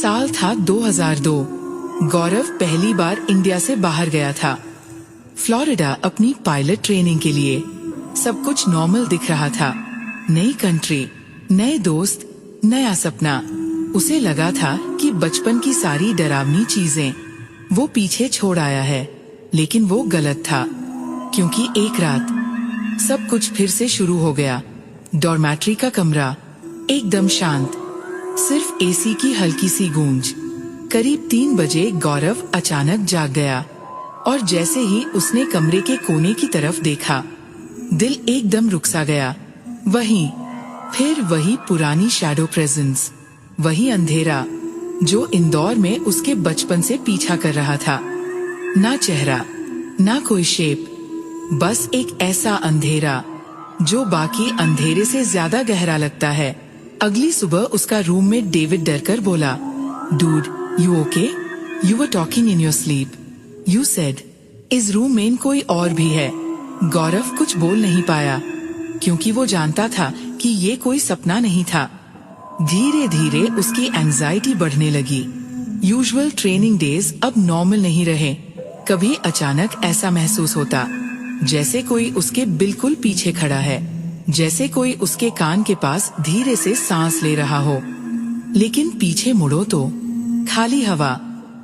साल था 2002। गौरव पहली बार इंडिया से बाहर गया था, फ्लोरिडा, अपनी पायलट ट्रेनिंग के लिए। सब कुछ नॉर्मल दिख रहा था। नई कंट्री, नए दोस्त, नया सपना। उसे लगा था कि बचपन की सारी डरावनी चीजें वो पीछे छोड़ आया है, लेकिन वो गलत था, क्योंकि एक रात सब कुछ फिर से शुरू हो गया। डॉर्मेट्री का कमरा एकदम शांत, सिर्फ एसी की हल्की सी गूंज। करीब 3 बजे गौरव अचानक जाग गया और जैसे ही उसने कमरे के कोने की तरफ देखा, दिल एकदम रुक सा गया। फिर वही पुरानी शैडो प्रेजेंस, वही अंधेरा जो इंदौर में उसके बचपन से पीछा कर रहा था। ना चेहरा, ना कोई शेप, बस एक ऐसा अंधेरा जो बाकी अंधेरे से ज्यादा गहरा लगता है। अगली सुबह उसका रूममेट डेविड डरकर बोला, "dude, you okay? You were talking in your sleep, you said." इस रूम में कोई और भी है। गौरव कुछ बोल नहीं पाया, क्योंकि वो जानता था कि ये कोई सपना नहीं था। धीरे धीरे उसकी एंजाइटी बढ़ने लगी। यूजुअल ट्रेनिंग डेज अब नॉर्मल नहीं रहे। कभी अचानक ऐसा महसूस होता जैसे कोई उसके बिल्कुल पीछे खड़ा है, जैसे कोई उसके कान के पास धीरे से सांस ले रहा हो। लेकिन पीछे मुड़ो तो खाली हवा।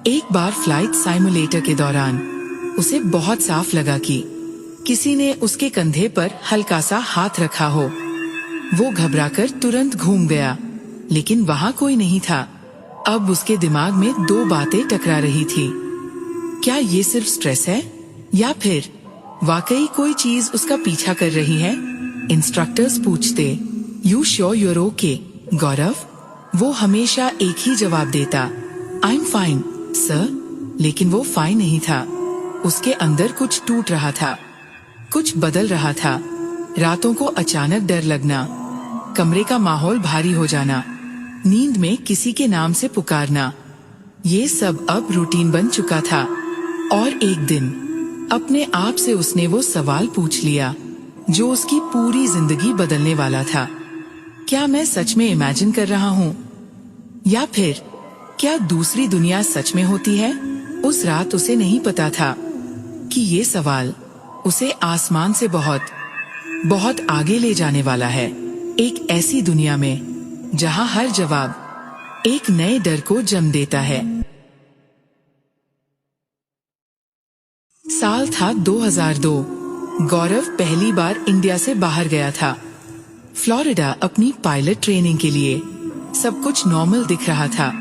एक बार फ्लाइट साइमुलेटर के दौरान उसे बहुत साफ लगा कि किसी ने उसके कंधे पर हल्का सा हाथ रखा हो। वो घबराकर तुरंत घूम गया, लेकिन वहाँ कोई नहीं था। अब उसके दिमाग में 2 बातें टकरा रही थी। क्या ये सिर्फ स्ट्रेस है, या फिर वाकई कोई चीज उसका पीछा कर रही है? इंस्ट्रक्टर्स पूछते, "यू श्योर यूर ओके, गौरव?" वो हमेशा एक ही जवाब देता, "आई एम फाइन, सर।" लेकिन वो फाइन नहीं था। उसके अंदर कुछ टूट रहा था, कुछ बदल रहा था। रातों को अचानक डर लगना, कमरे का माहौल भारी हो जाना, नींद में किसी के नाम से पुकारना, ये सब अब रूटीन बन चुका था। और एक दिन अपने आप से उसने वो सवाल पूछ लिया जो उसकी पूरी जिंदगी बदलने वाला था। क्या मैं सच में इमेजिन कर रहा हूँ, या फिर क्या दूसरी दुनिया सच में होती है? उस रात उसे नहीं पता था कि ये सवाल उसे आसमान से बहुत बहुत आगे ले जाने वाला है। एक ऐसी दुनिया में जहाँ हर जवाब एक नए डर को जन्म देता है। साल था 2002। गौरव पहली बार इंडिया से बाहर गया था, फ्लोरिडा, अपनी पायलट ट्रेनिंग के लिए। सब कुछ नॉर्मल दिख रहा था।